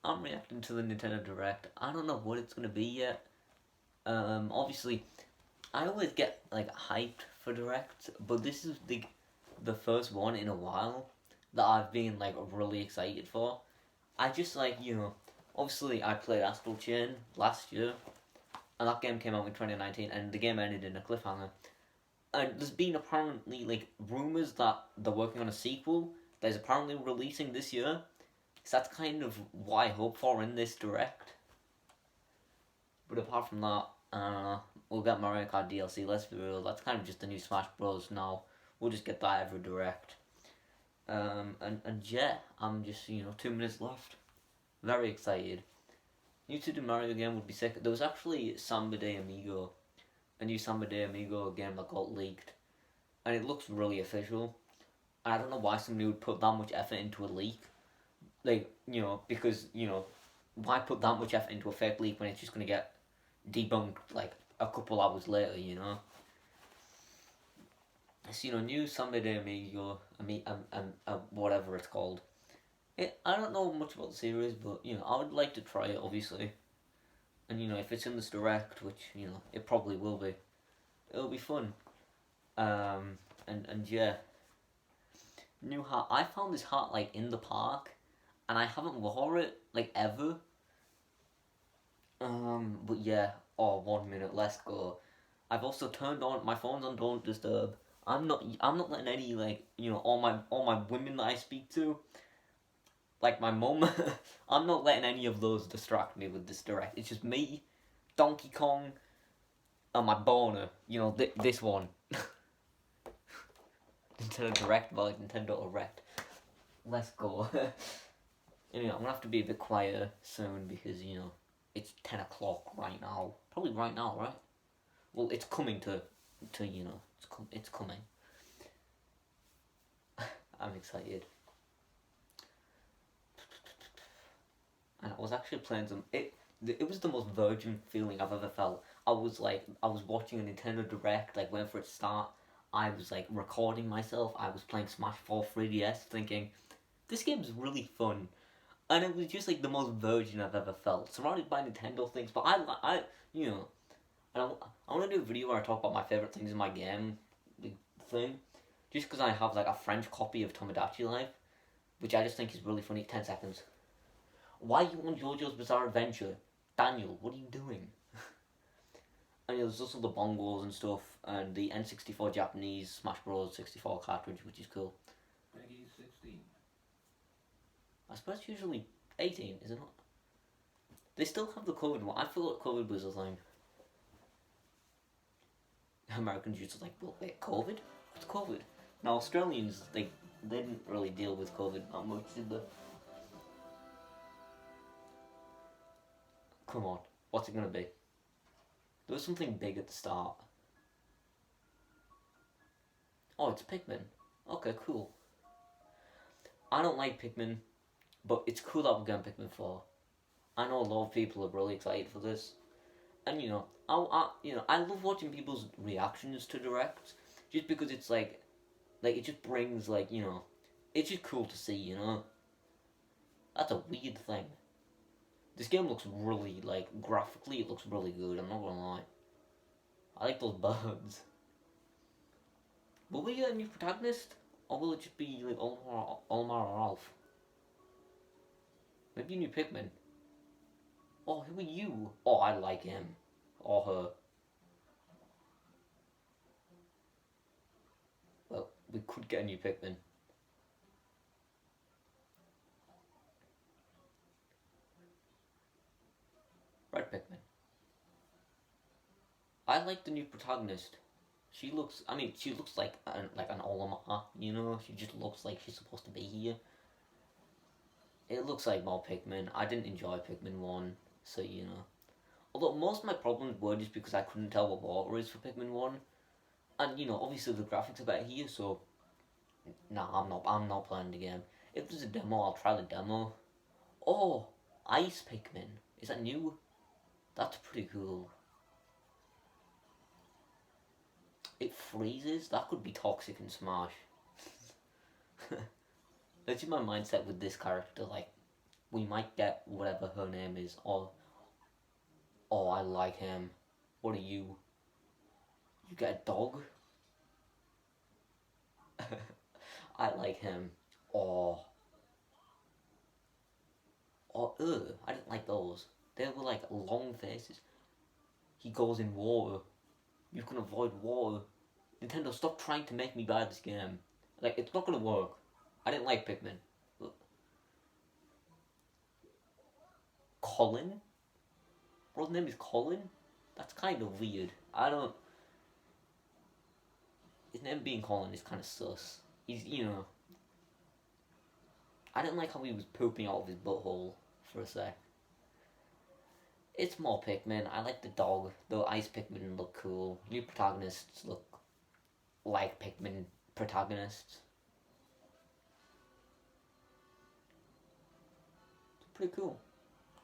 I'm reacting to the Nintendo Direct. I don't know what it's gonna be yet. Obviously, I always get like hyped for Directs, but this is the first one in a while that I've been like really excited for. I just like obviously I played Astral Chain last year, and that game came out in 2019, and the game ended in a cliffhanger. And there's been apparently like rumors that they're working on a sequel that is apparently releasing this year. So that's kind of what I hope for in this direct. But apart from that, we'll get Mario Kart DLC. Let's be real, that's kind of just the new Smash Bros. Now. We'll just get that every direct. And yeah, I'm just 2 minutes left. Very excited. New Super Mario game would be sick. There was actually Samba de Amigo, a new Samba de Amigo game that got leaked, and it looks really official. And I don't know why somebody would put that much effort into a leak, like because why put that much effort into a fake leak when it's just gonna get debunked like a couple hours later, So new Samba de Amigo, whatever it's called. I don't know much about the series, but I would like to try it, obviously. And if it's in this direct, which it probably will be, it'll be fun. And yeah, new hat. I found this hat like in the park, and I haven't wore it like ever. But yeah. Oh, 1 minute. Let's go. I've also turned on my phone's on Don't Disturb. I'm not letting any all my women that I speak to, like my mum. I'm not letting any of those distract me with this direct. It's just me, Donkey Kong, and my boner. This one. Nintendo Direct by Nintendo Direct. Let's go. I'm gonna have to be a bit quieter soon because it's 10 o'clock right now. Probably right now, right? Well, it's coming to it's coming. I'm excited. And I was actually playing some. It was the most virgin feeling I've ever felt. I was watching a Nintendo Direct, like waiting for it to start. I was like recording myself. I was playing Smash 4 3DS, thinking, this game's really fun, and it was just like the most virgin I've ever felt, surrounded by Nintendo things. But and I want to do a video where I talk about my favorite things in my game, thing, just because I have like a French copy of Tomodachi Life, which I just think is really funny. 10 seconds. Why are you on JoJo's Bizarre Adventure? Daniel, what are you doing? And there's also the bongos and stuff, and the N64 Japanese Smash Bros. 64 cartridge, which is cool. Peggy 16. I suppose it's usually 18, is it not? They still have the COVID one. I forgot COVID was a thing. Americans used to like, well, wait, COVID? What's COVID? Now Australians, they didn't really deal with COVID that much, did they? Come on, what's it gonna be? There was something big at the start. Oh, it's Pikmin. Okay, cool. I don't like Pikmin, but it's cool that we're getting Pikmin 4. I know a lot of people are really excited for this. And I love watching people's reactions to directs, just because it's like it just brings it's just cool to see. That's a weird thing. This game looks really graphically, it looks really good. I'm not gonna lie. I like those birds. Will we get a new protagonist, or will it just be like Olmar or Alf? Maybe a new Pikmin. Oh, who are you? Oh, I like him. Or her. Well, we could get a new Pikmin. Red Pikmin. I like the new protagonist. She looks like an Olimar, She just looks like she's supposed to be here. It looks like more Pikmin. I didn't enjoy Pikmin 1, so Although most of my problems were just because I couldn't tell what water is for Pikmin 1. And obviously the graphics are better here, so nah, I'm not playing the game. If there's a demo, I'll try the demo. Oh, Ice Pikmin. Is that new? That's pretty cool. It freezes? That could be toxic in Smash. That's just my mindset with this character, we might get whatever her name is, or oh, I like him. What are you? You get a dog? I like him. Oh, oh, I didn't like those. They were like long faces. He goes in water. You can avoid water. Nintendo, stop trying to make me buy this game. Like, it's not gonna work. I didn't like Pikmin. Colin? Bro's name is Colin? That's kind of weird. I don't... His name being Colin is kind of sus. He's, you know... I didn't like how he was pooping out of his butthole for a sec. It's more Pikmin. I like the dog. The ice Pikmin look cool. New protagonists look like Pikmin protagonists. It's pretty cool.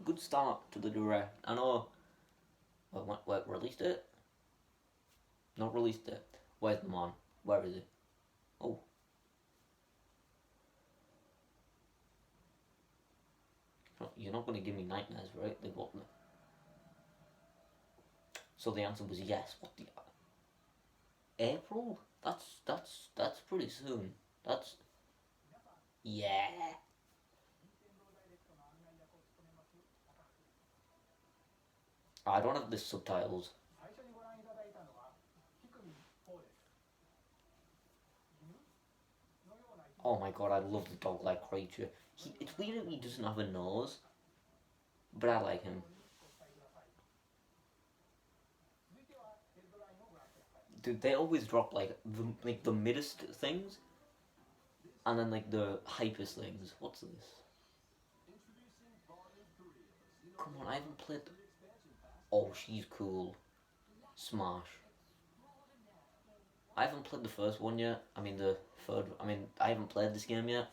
Good start to the direct. I know. What released it? Not released it. Where's the mon? Where is it? Oh. You're not gonna give me nightmares, right? Like what? So the answer was yes. What the? April? That's pretty soon. That's yeah. I don't have the subtitles. Oh my god, I love the dog-like creature. It's weird that he doesn't have a nose, but I like him. Dude, they always drop like the middest things, and then like the hypest things. What's this? Come on, I haven't played. Oh, she's cool. Smash. I haven't played the first one yet. I mean the third. I mean I haven't played this game yet.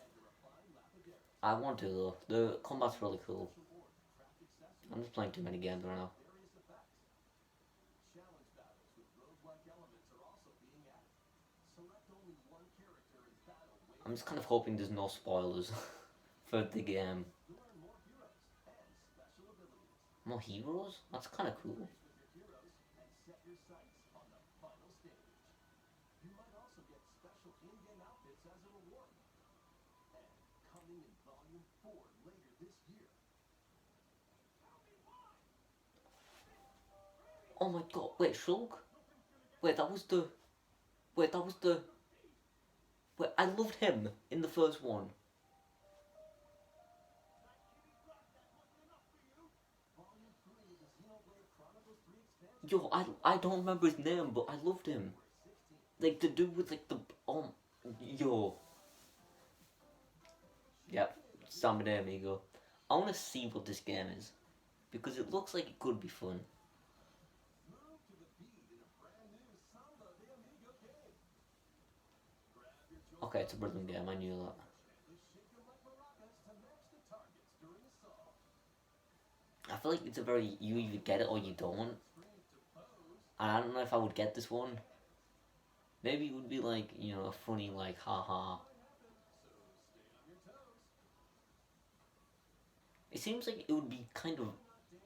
I want to though. The combat's really cool. I'm just playing too many games right now. I'm just kind of hoping there's no spoilers for the game. More heroes? That's kind of cool. Oh my god, wait, Shulk? Wait, that was the... Wait, that was the... Wait, I loved him in the first one. Yo, I don't remember his name, but I loved him. Like, the dude with, like, the... Yo. Yep, Samba de Amigo. I want to see what this game is, because it looks like it could be fun. Okay, it's a rhythm game, I knew that. I feel like it's a very, you either get it or you don't. And I don't know if I would get this one. Maybe it would be like, you know, a funny, like, haha. It seems like it would be kind of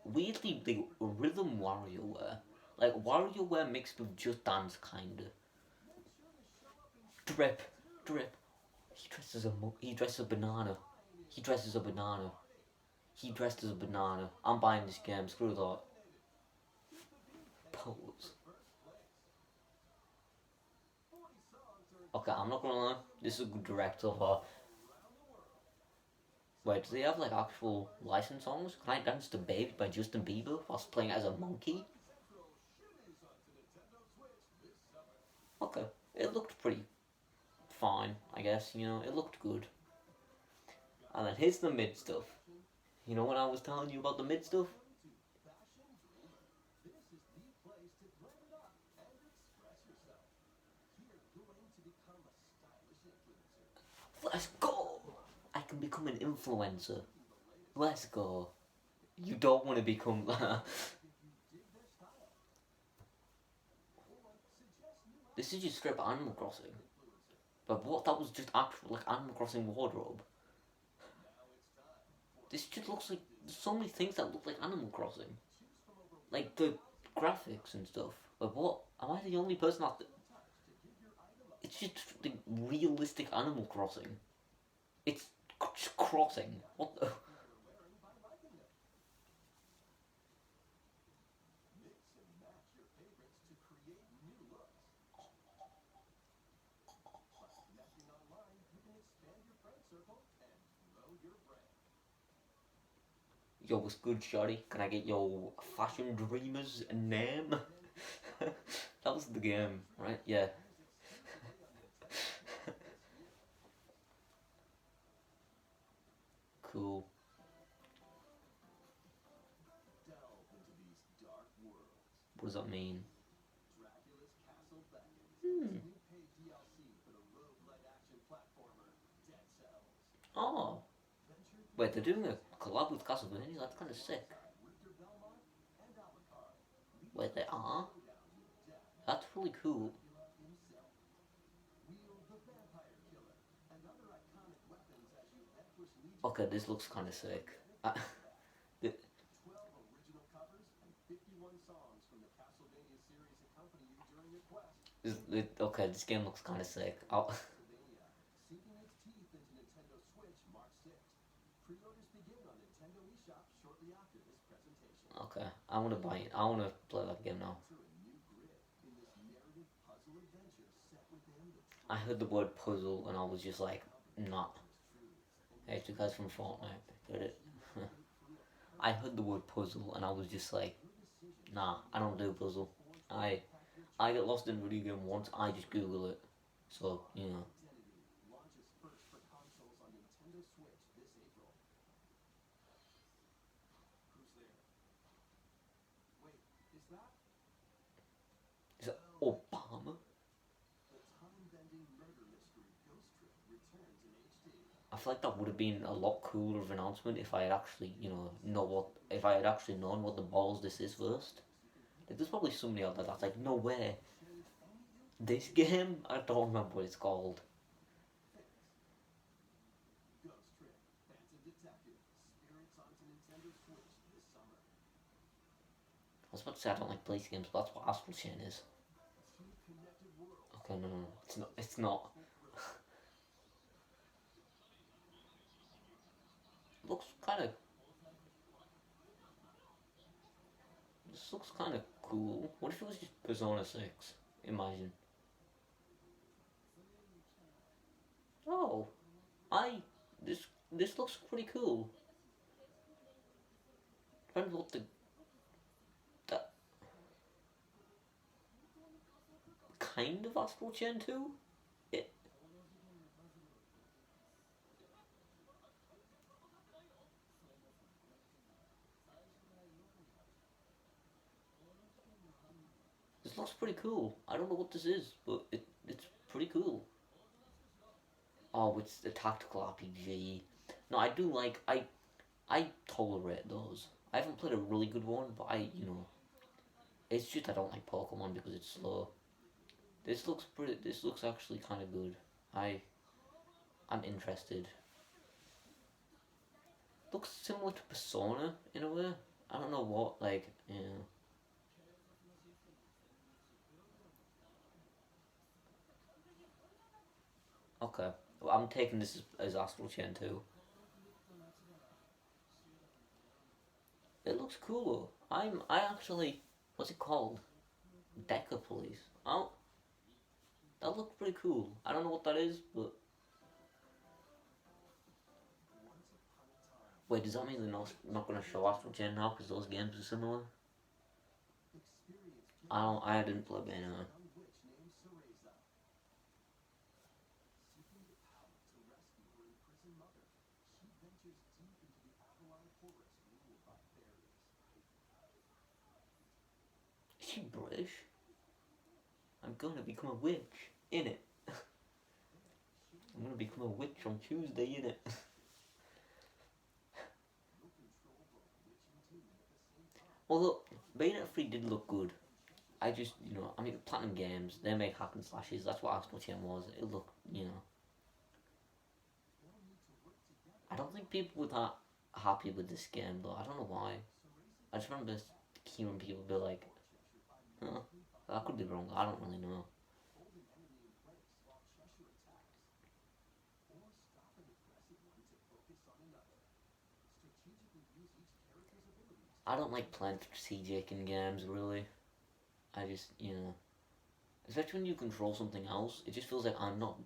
weirdly like rhythm WarioWare. Like WarioWare mixed with Just Dance, kinda. Drip, drip. He dresses a banana. He dresses a banana. He dressed as a banana. I'm buying this game. Screw that. Pose. Okay, I'm not gonna lie. This is a good direct so far. Wait, do they have like actual licensed songs? Can I Dance to Baby by Justin Bieber whilst playing as a monkey? Okay, it looked pretty fine, I guess. You know, it looked good. And then here's the mid stuff. You know when I was telling you about the mid stuff? Let's go! I can become an influencer. Let's go. You don't want to become... This is just straight up Animal Crossing. But what? That was just actual, like, Animal Crossing wardrobe. This just looks like there's so many things that look like Animal Crossing, like the graphics and stuff. But what? Am I the only person that? It's just the realistic Animal Crossing. It's just crossing. What the? Yo, what's good, shorty? Can I get your fashion dreamer's name? That was the game, right? Yeah. Cool. What does that mean? Hmm. Oh. Wait, they're doing a collab with Castlevania? That's kind of sick. Wait, they are? That's really cool. Okay, this looks kind of sick. Th- okay, this game looks kind of sick. Okay, I want to buy it. I want to play that game now. I heard the word puzzle and I was just like, nah. Hey, it's you guys from Fortnite. Get it? I heard the word puzzle and I was just like, nah, I don't do puzzle. I I get lost in a video game once, I just Google it. So, you know. Is it Obama? I feel like that would have been a lot cooler of an announcement if I had actually, know what, if I had actually known what the balls this is first. Like, there's probably somebody out there that's like, no way. This game? I don't remember what it's called. I was about to say I don't like police games, but that's what Astral Chain is. Okay, no, no, no. It's not. It's not. Looks kind of. This looks kind of cool. What if it was just Persona 6? Imagine. Oh, I. This looks pretty cool. Depends what the. That kind of Astral Chain 2? It. This looks pretty cool. I don't know what this is, but it's pretty cool. Oh, it's a tactical RPG. No, I do like. I tolerate those. I haven't played a really good one, but it's just I don't like Pokemon because it's slow. This looks pretty. This looks actually kind of good. I I'm interested. Looks similar to Persona in a way. I don't know what like. Yeah. Okay. Well, I'm taking this as Astral Chain too. It looks cool. I actually. What's it called? Deca Police. Oh, that looks pretty cool. I don't know what that is, but wait, does that mean they're not going to show Astral Chain now because those games are similar? I don't. I didn't play Bayonetta. Is she British? I'm gonna become a witch in it. I'm gonna become a witch on Tuesday in it. Although Bayonetta 3 did look good. I just I mean Platinum Games they make hack and slashes. That's what Astral Chain was. It looked I don't think people with that happy with this game though. I don't know why. I just remember hearing people be like, huh, I could be wrong. I don't really know. I don't like playing strategic in games really. I just, especially when you control something else, it just feels like I'm not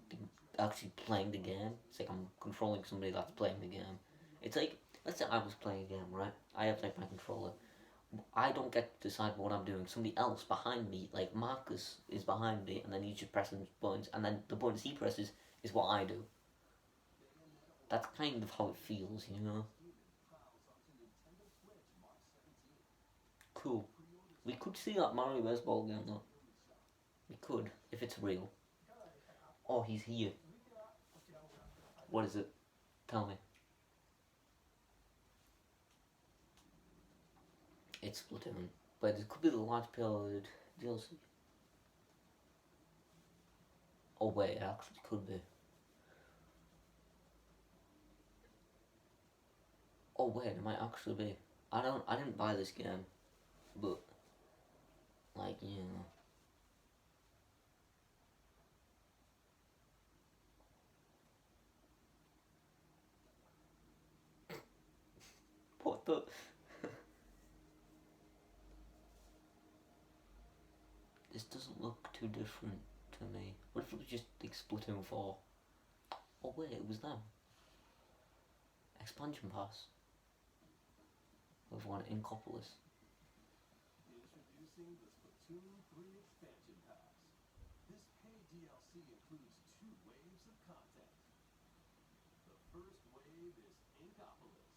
actually playing the game. It's like I'm controlling somebody that's playing the game. It's like, let's say I was playing a game, right? I have like my controller. I don't get to decide what I'm doing. Somebody else behind me, like Marcus, is behind me, and then he's just pressing buttons, and then the buttons he presses is what I do. That's kind of how it feels. Cool. We could see that Mario baseball game though. We could, if it's real. Oh, he's here. What is it? Tell me. It's Splatoon. But it could be the launch period DLC. Oh wait, it actually could be. Oh wait, it might actually be. I didn't buy this game, but like. What the? This doesn't look too different to me. What if it was just like Splatoon 4? Oh wait, it was them. Expansion Pass. With one Inkopolis. Introducing the Splatoon 3 Expansion Pass. This paid DLC includes 2 waves of content. The first wave is Inkopolis.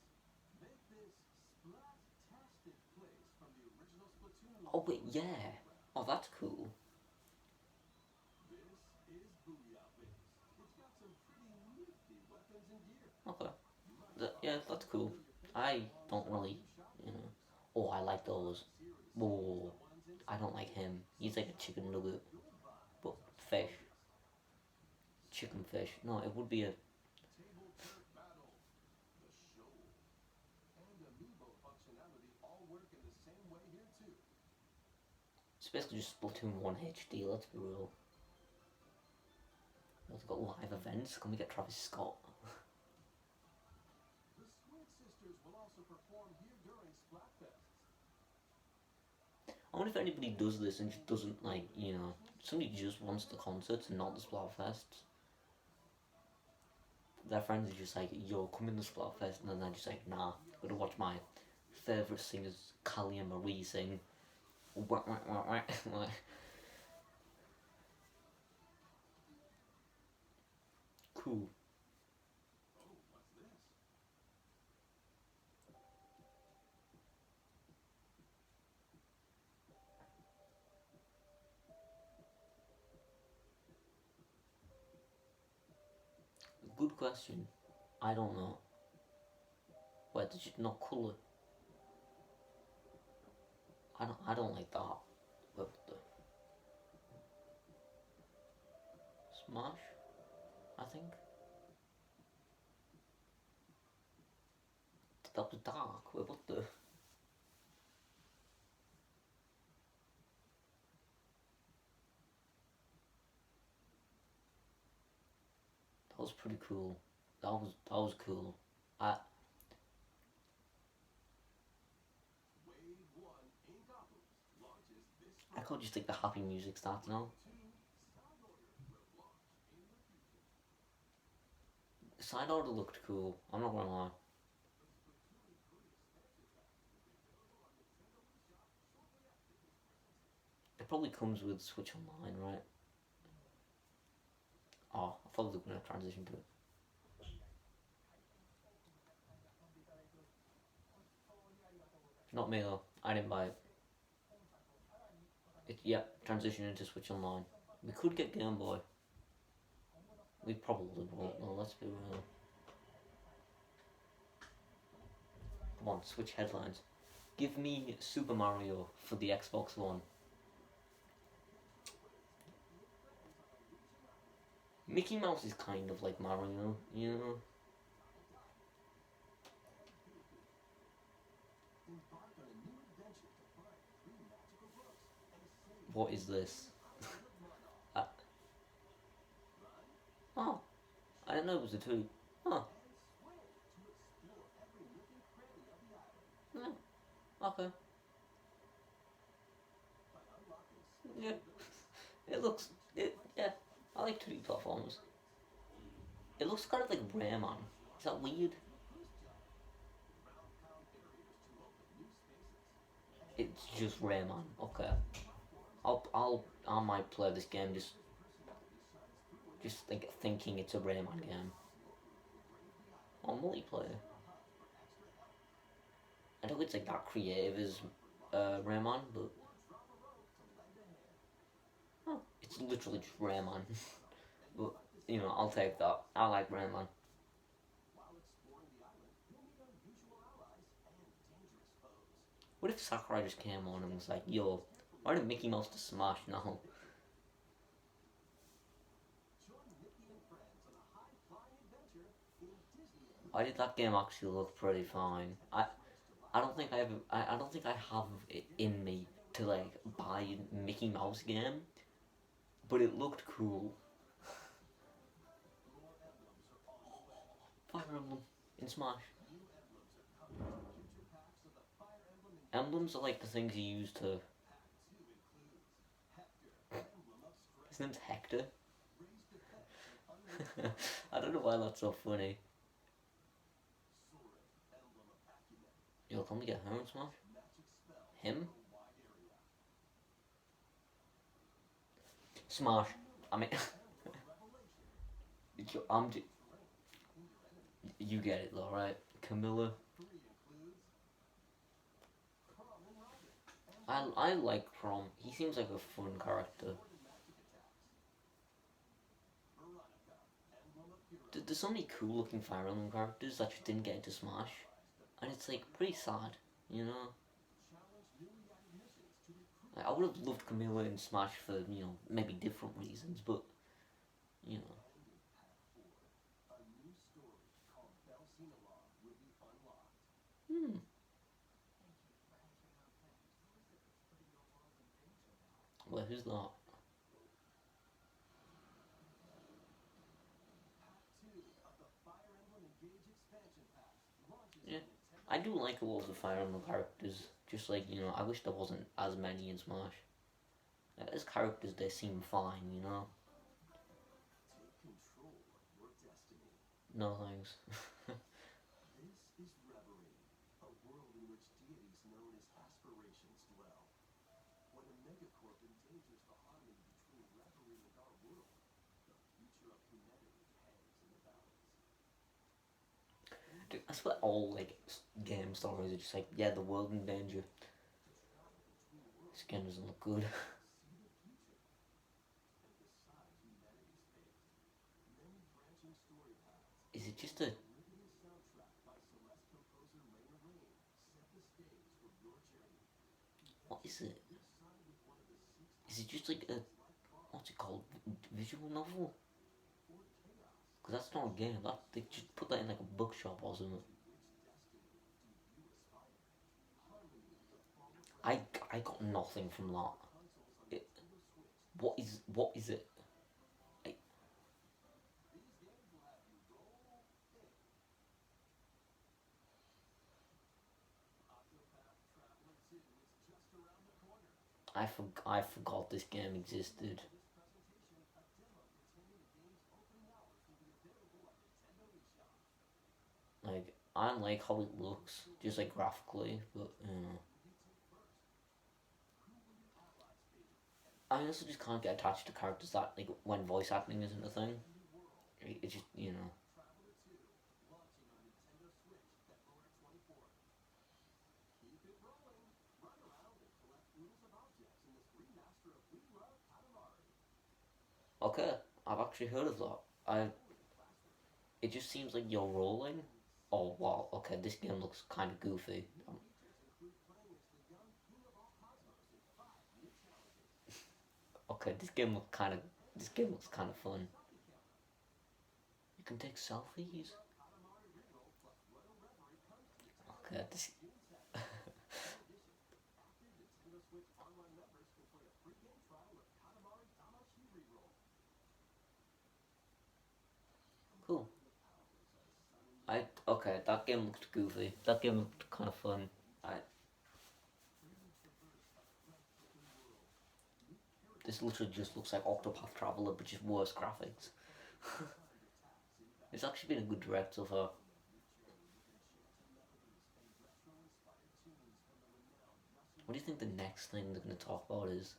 Make this splat-tastic place from the original Splatoon. Oh wait, yeah. Oh, that's cool. This is Booyah Base. It's got some pretty nifty weapons and gear. Okay. Yeah, that's cool. I don't really. Oh, I like those. Whoa. I don't like him. He's like a chicken nugget. But fish. Chicken fish. No, it would be a. It's basically just Splatoon 1 HD, let's be real. We've got live events. Can we get Travis Scott? The Squid Sisters will also perform here during Splatfest. I wonder if anybody does this and just doesn't like, somebody just wants the concerts and not the Splatfests. Their friends are just like, yo, come in the Splatfest, and then they're just like, nah, I'm gonna watch my favourite singers, Callie and Marie, sing. Cool. Good question. I don't know. Why did you not colour? I don't like that. But the Smash, I think. That was dark. Wait, what the? That was pretty cool. That was cool. I I can't just think the happy music starts now. Side order looked cool. I'm not gonna lie. It probably comes with Switch Online, right? Oh, I thought they were gonna transition to it. Not me though. I didn't buy it. Yeah, transition into Switch Online. We could get Game Boy. We probably won't. Well, let's be real. Come on, Switch headlines. Give me Super Mario for the Xbox One. Mickey Mouse is kind of like Mario. What is this? Uh, oh, I didn't know it was a two. Oh, yeah, okay. Yeah, it looks, yeah, I like 2D platformers. It looks kind of like Rayman. Is that weird? It's just Rayman. Okay. I might play this game just like thinking it's a Rayman game. Or multiplayer. I don't think it's like that creative as Rayman, but oh, it's literally just Rayman. But I'll take that. I like Rayman. What if Sakurai just came on and was like, "Yo, why did Mickey Mouse to Smash now?" Why did that game actually look pretty fine? I don't think I have it in me to like buy a Mickey Mouse game, but it looked cool. Fire Emblem in Smash. Emblems are like the things you use to. His name's Hector. I don't know why that's so funny. Yo, can we get her in Smash? Him? Smash. I mean, you get it though, right? Camilla. I like Prom. He seems like a fun character. There's so many cool looking Fire Emblem characters that just didn't get into Smash, and it's like pretty sad, you know. Like, I would have loved Camilla in Smash for maybe different reasons, but you know. Hmm. Well, who's that? Yeah, I do like a lot of the Fire Emblem characters. Just like I wish there wasn't as many in Smash. As characters, they seem fine, you know. No thanks. Dude, that's what all like game stories are just like. Yeah, the world in danger. Skin doesn't look good. Is it just a? What is it? Is it just like a? What's it called? Visual novel? Because that's not a game. That they just put that in like a bookshop or something. I I got nothing from that. It, what is it? I, I forgot this game existed. Like I like how it looks, just like graphically, but I also just can't get attached to characters that like when voice acting isn't a thing. It's just Okay, I've actually heard of that. I It just seems like you're rolling. Oh wow, okay, this game looks kind of goofy. Okay, this game looks kind of fun. You can take selfies. Okay, this that game looked goofy. That game looked kind of fun. This literally just looks like Octopath Traveler, but just worse graphics. It's actually been a good direct so far. What do you think the next thing they're going to talk about is?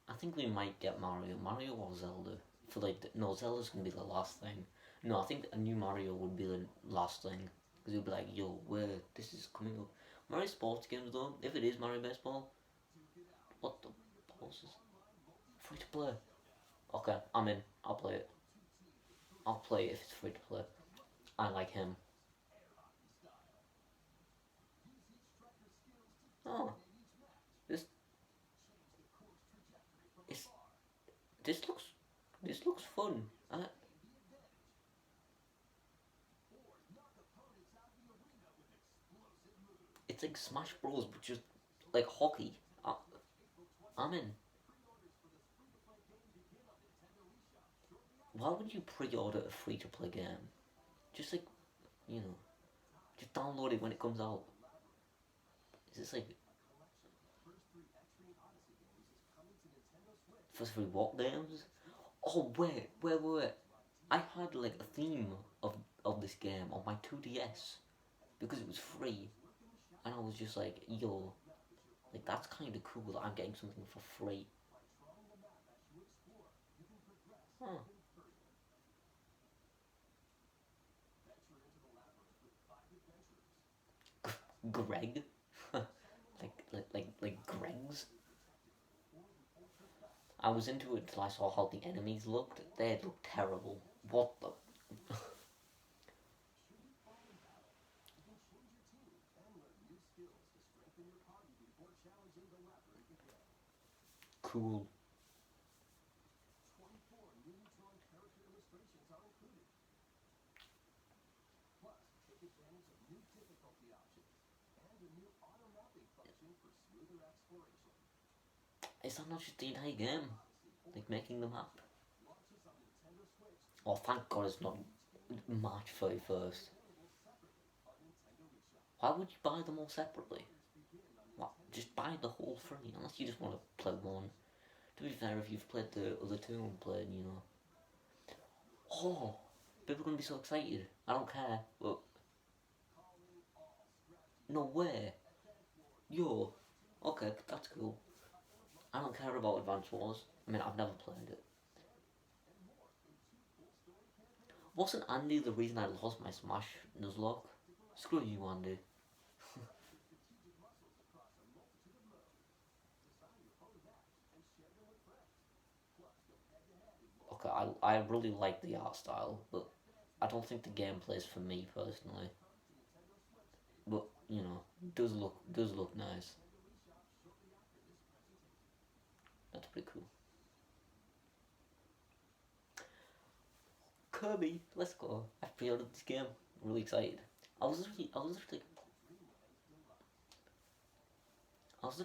I think we might get Mario or Zelda. For like, no, Zelda's going to be the last thing. No, I think a new Mario would be the last thing. Because it'll be like, yo, where this is coming up. Mario Sports games though, if it is Mario Baseball, what the balls is free to play? Okay, I'm in. I'll play it. I'll play it if it's free to play. I like him. Oh, this is this looks fun. It's like Smash Bros, but just like hockey. I'm in. Why would you pre-order a free-to-play game? Just like, you know, just download it when it comes out. Is this like first free what games? Oh wait. I had like a theme of this game on my 2DS because it was free, and I was just like, yo, like that's kind of cool that I'm getting something for free. Huh. Greg, like Greg's. I was into it until I saw how the enemies looked. They looked terrible. What the? Cool. Is that not just the entire game? Like making the map? Oh, thank God it's not March 31st. Why would you buy them all separately? What? Just buy the whole three, unless you just want to play one. To be fair, if you've played the other two and played, you know. Oh, people are gonna be so excited. I don't care. But no way. Yo. Okay, that's cool. I don't care about Advance Wars. I mean, I've never played it. Wasn't Andy the reason I lost my Smash Nuzlocke? Screw you, Andy. Okay, I really like the art style, but I don't think the gameplay is for me personally. But you know, does look nice. That's pretty cool. Kirby, let's go. I pre-ordered this game. I'm really excited. I was literally about to I was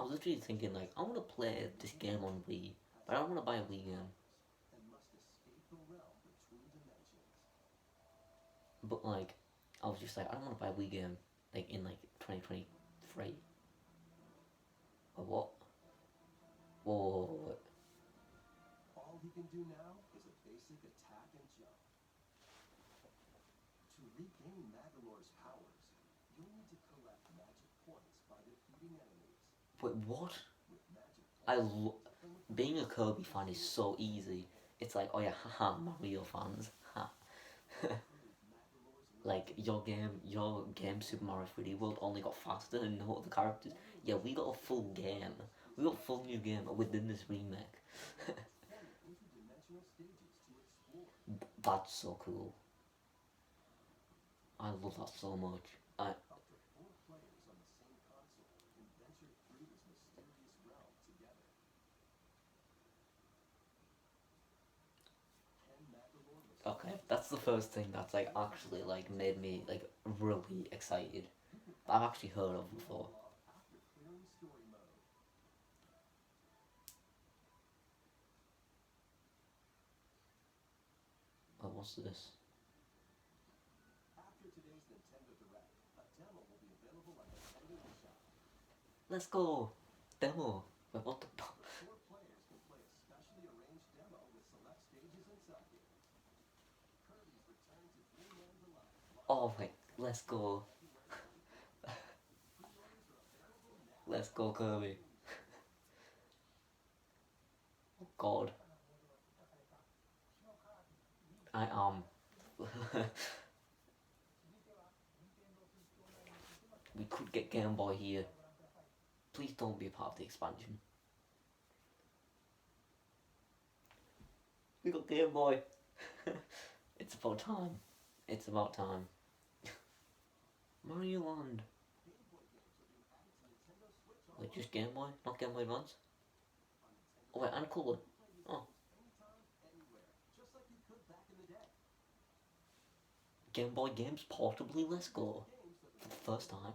literally thinking like I want to play this game on Wii, but I don't want to buy a Wii game. But like, I was just like I don't want to buy a Wii game like in like 2023 or what? Whoa. Wait, what? I lo- Being a Kirby fan is so easy. It's like, oh yeah, haha, Mario fans, ha. Like your game Super Mario 3D World only got faster and no other characters. Yeah, we got a full game. We got a full new game within this remake. That's so cool. I love that so much. I Okay, that's the first thing that's like actually like made me like really excited. I've actually heard of before. Oh, what's this? Let's go. Demo. Wait, what the? Oh wait, let's go. Let's go, Kirby. Oh God. I we could get Game Boy here. Please don't be a part of the expansion. We got Game Boy. It's about time. It's about time. Mario Land. Wait, just Game Boy? Not Game Boy Advance? Oh wait, and Color. Oh. Game Boy games portably, let's go. For the first time.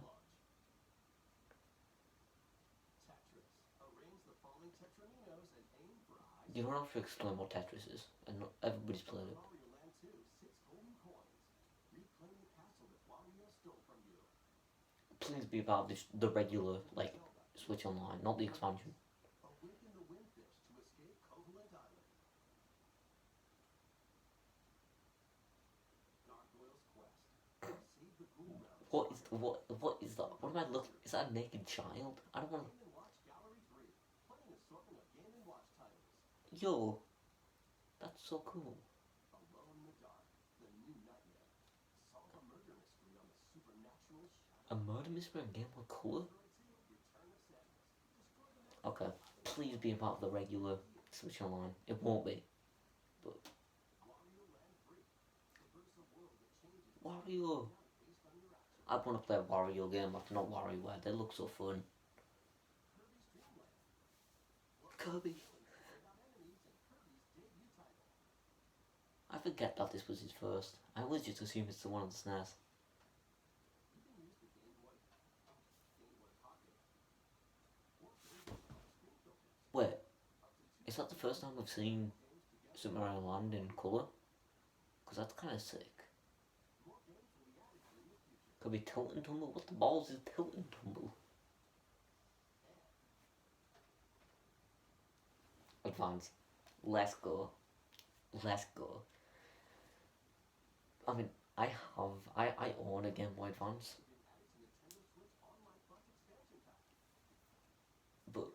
You don't have to explain what Tetris is, and not everybody's played it. Please be about this, the regular, like, Switch Online, not the expansion. What is that? What am I looking? Is that a naked child? I don't want. Yo, that's so cool. A murder mystery on Game Boy Color? Okay, please be a part of the regular Switch Online. It won't be, but Wario. I want to play a Wario game after not WarioWare. They look so fun. Kirby. I forget that this was his first. I always just assume it's the one on the SNES. Wait, is that the first time we've seen Super Mario Land in colour? Because that's kind of sick. Could be Tilt and Tumble. What the balls is Tilt and Tumble? Advance. Let's go. Let's go. I mean, I own a Game Boy Advance. But,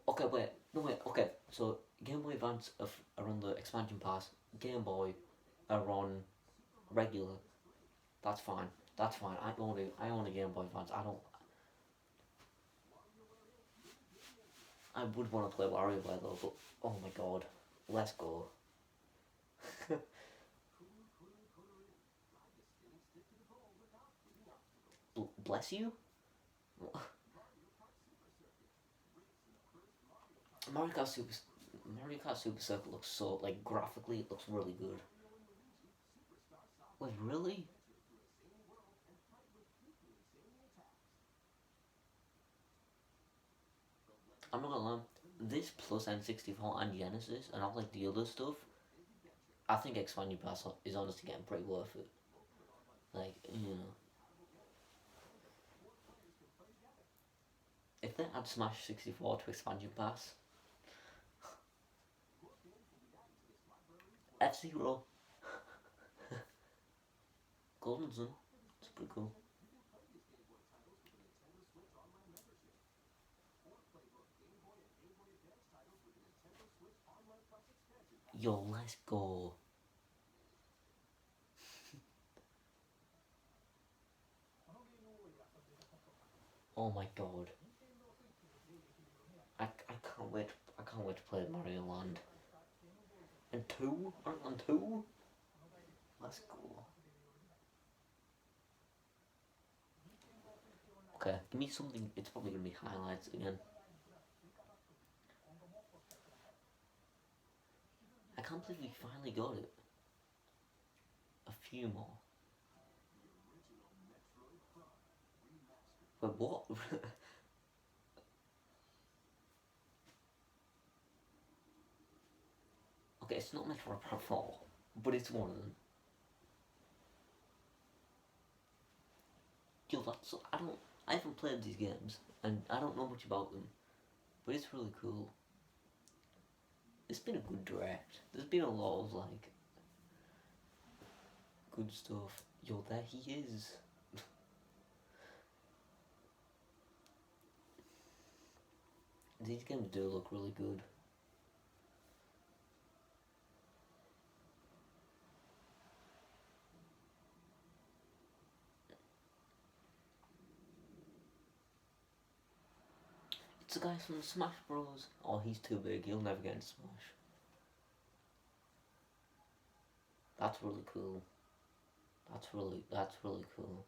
okay, wait. No, wait, okay. So, Game Boy Advance are on the expansion pass. Game Boy are on regular. That's fine. That's fine. I own a Game Boy Advance. I would want to play WarioWare though, but oh my god. Let's go. Bless you? Mario Kart Super Mario Kart Super Circuit looks so, like, graphically it looks really good. Wait, really? I'm not gonna lie. This plus N64 and Genesis and all, like, the other stuff, I think Expanding Pass is honestly getting pretty worth it. Like, you know. If they add Smash 64 to Expansion Pass, F-Zero, Golden Sun, it's pretty cool. Yo, let's go. Oh my god. I can't wait. I can't wait to play Mario Land. And 2? Aren't on 2? Let's go. Okay, give me something. It's probably gonna be highlights again. I can't believe we finally got it. A few more. But what? Okay, it's not Metroid Prime 4, but it's one of them. yo, that's I haven't played these games and I don't know much about them, but it's really cool. It's been a good direct. There's been a lot of like good stuff. Yo, there he is. These games do look really good. It's the guy from Smash Bros. Oh, he's too big. He'll never get into Smash. That's really cool. That's really cool.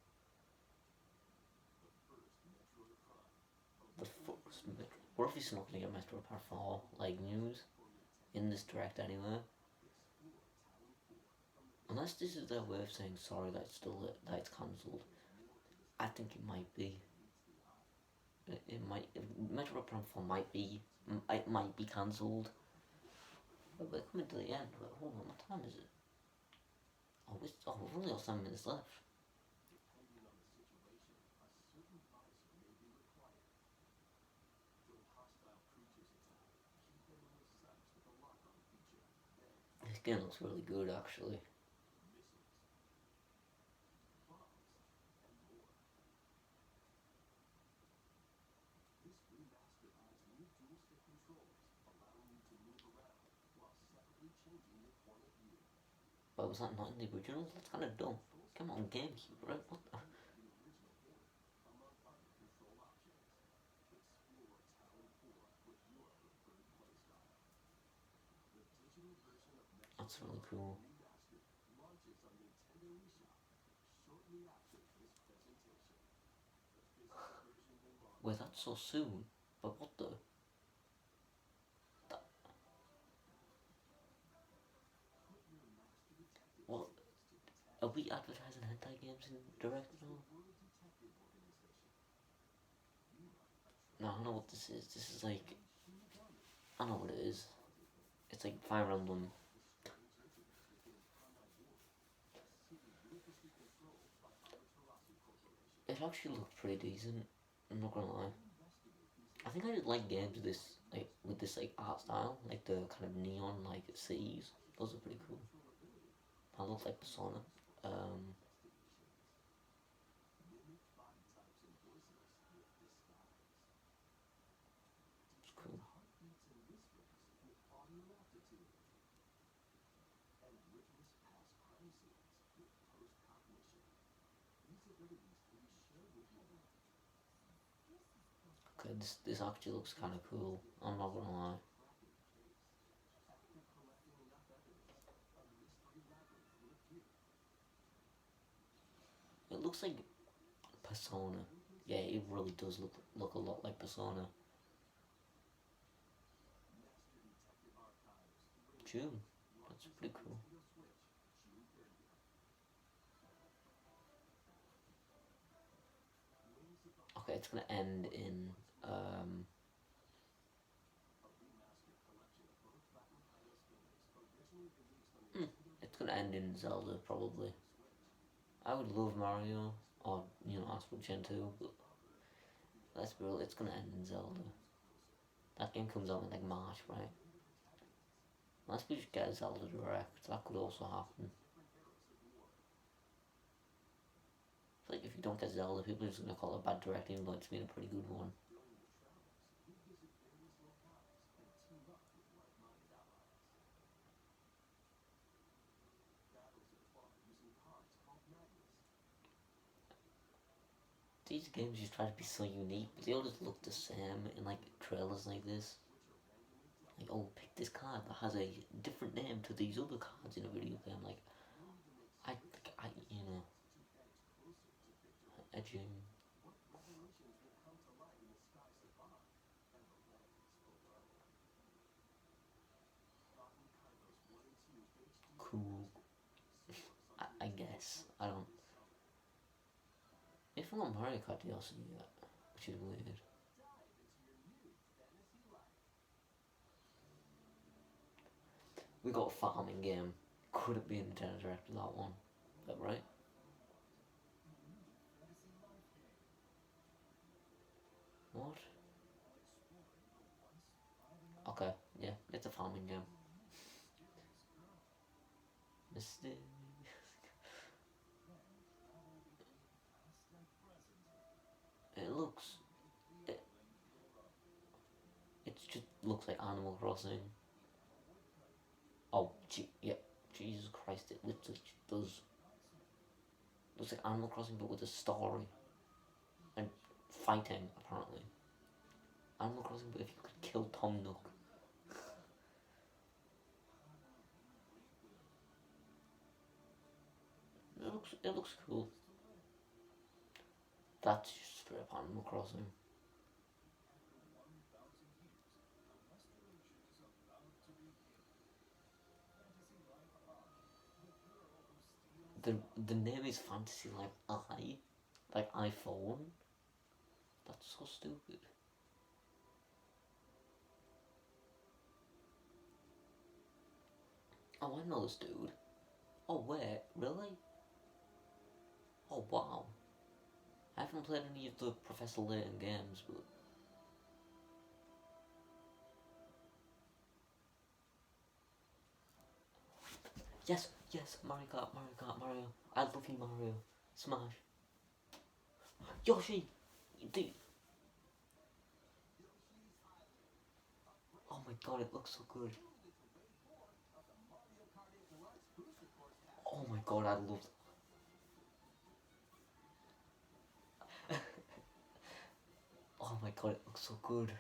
The first Metro. What if he's not gonna get Metro Part 4 like news in this direct anyway? Unless this is their way of saying sorry that it's cancelled. I think it might be. It might. Metro Prime 4 might be. It might be cancelled. But we're coming to the end. Wait, hold on, what time is it? We've only got 7 minutes left. This game looks really good, actually. But was that not in the original? That's kind of dumb. Come on, GameCube, right? What the? That's really cool. Wait, that's so soon. But what the? That, what? Are we advertising hentai games in direct now? No, I know what this is. This is like. I know what it is. It's like Fire Emblem. It actually looked pretty decent. I'm not gonna lie. I think I just like games with this like art style, like the kind of neon like cities. Those are pretty cool. That looks like Persona. Um, it's cool. Okay, this actually looks kind of cool. I'm not gonna lie. It looks like Persona. Yeah, it really does look a lot like Persona. June. That's pretty cool. Okay, it's gonna end in it's gonna end in Zelda probably. I would love Mario or Astral Chain 2, but let's be real, it's gonna end in Zelda. That game comes out in like March, right? Unless we just get a Zelda Direct, that could also happen. Like if you don't get Zelda, people are just gonna call it a bad Direct, even though it's been a pretty good one. These games just try to be so unique, but they all just look the same in like trailers like this. Like, oh, pick this card that has a different name to these other cards in a video game. Like, I edging. Cool. I guess. I don't. If I'm on Mario Kart DLC yet, which is weird. We got a farming game. Could it be in Nintendo Direct with that one? Is that right? Okay, yeah, it's a farming game. Mr. It looks. It, it just looks like Animal Crossing. Oh, yeah, Jesus Christ, it literally does. Looks like Animal Crossing but with a story. And fighting, apparently. Animal Crossing but if you could kill Tom Nook. It looks cool. That's just straight up Animal Crossing. The name is Fantasy like iPhone. That's so stupid. Oh, I know this dude. Oh wait, really? Oh wow. I haven't played any of the Professor Layton games, but yes, Mario Kart, Mario Kart, Mario. I love you, Mario. Smash. Yoshi! Dude. Oh my god, it looks so good. Oh my god, I love. Oh my god, it looks so good.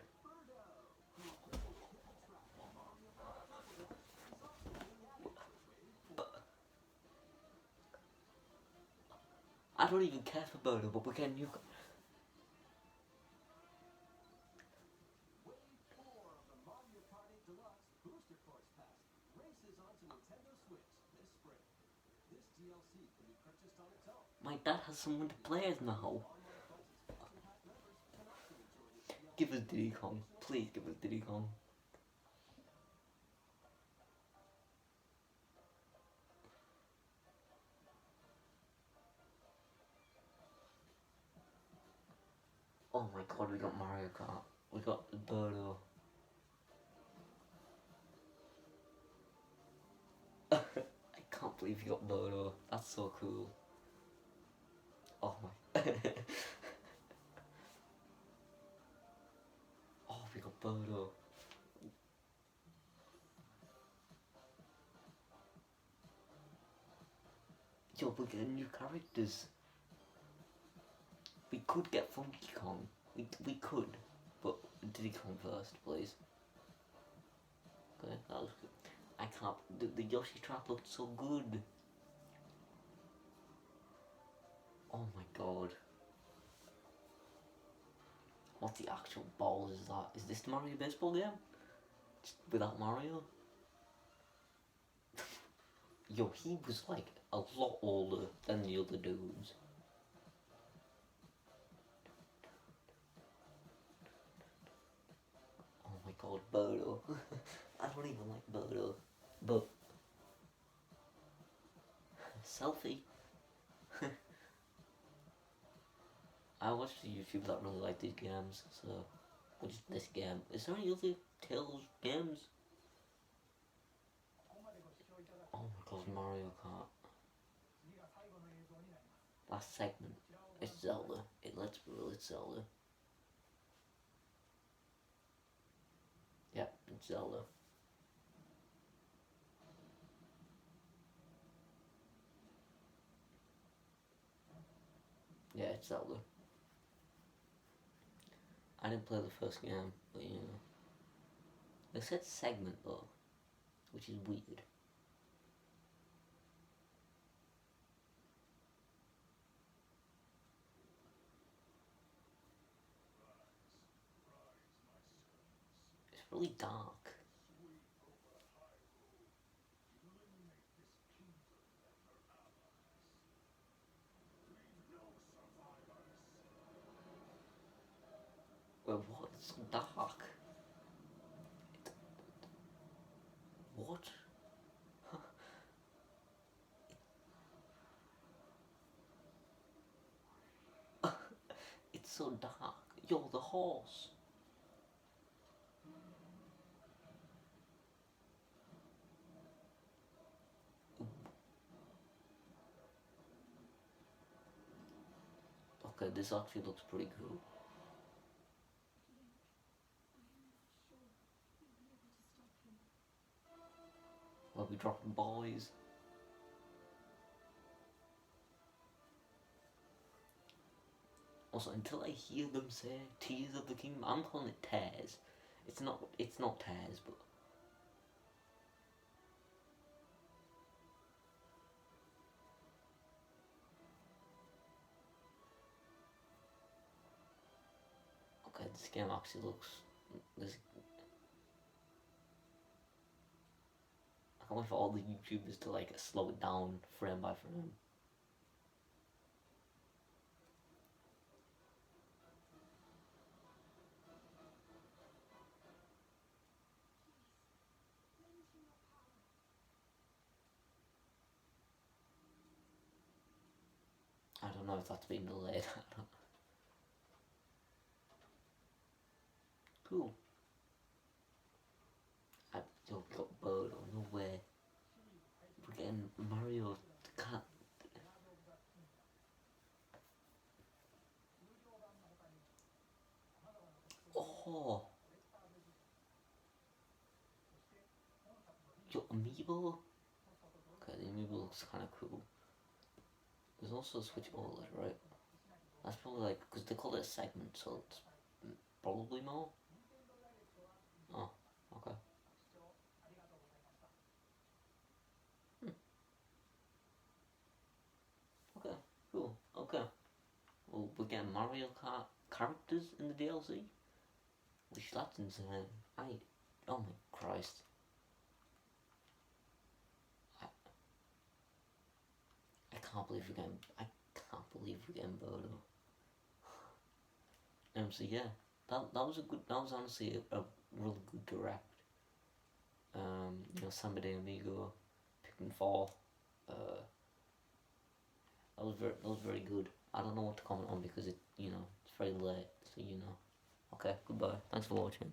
I don't even care for Birdo, but we're getting new. My dad has someone to play as now. Give us Diddy Kong. Please give us Diddy Kong. Oh my god, we got Mario Kart. We got Birdo. I can't believe you got Birdo. That's so cool. Oh my. Oh, we got Birdo. Yo, we're getting new characters. We could get Funky Kong. We could. But Diddy Kong first, please. Okay, that was good. I can't. The Yoshi trap looked so good. Oh my god. What the actual balls is that? Is this the Mario baseball game? Just without Mario? Yo, he was like a lot older than the other dudes. Oh my god, Birdo. I don't even like Birdo. But selfie. I watched the YouTube that really like these games, so which is this game. Is there any other Tales games? Oh my god, Mario Kart. Last segment. It's Zelda. Let's be real, it's Zelda. Yep, it's Zelda. Yeah, it's Zelda. I didn't play the first game, but you know. They said segment though, which is weird. It's really dark. Well, what? It's so dark. What? It's so dark. Yo, the horse. this actually looks pretty cool. Where we dropping boys. Also, until I hear them say Tears of the Kingdom, I'm calling it Tears. It's not Tears, but okay, this game actually looks. This, I can't wait for all the YouTubers to like slow it down frame by frame. I don't know if that's been delayed. Cool. I still got Bird on the way. We're getting Mario the cat. Oh, your amiibo. Okay, the amiibo looks kind of cool. There's also a Switch OLED, right? That's probably like because they call it a segment, so it's probably more. Oh, okay. Hmm. Okay, cool. Okay. Well, we're getting Mario Kart characters in the DLC. Which that's insane. Oh my Christ. I, I can't believe I can't believe we're getting Birdo. So yeah, that was honestly a really good direct. Samba de Amigo, Pikmin 4. Uh, that was very good. I don't know what to comment on because it's very late, so. Okay, goodbye. Thanks for watching.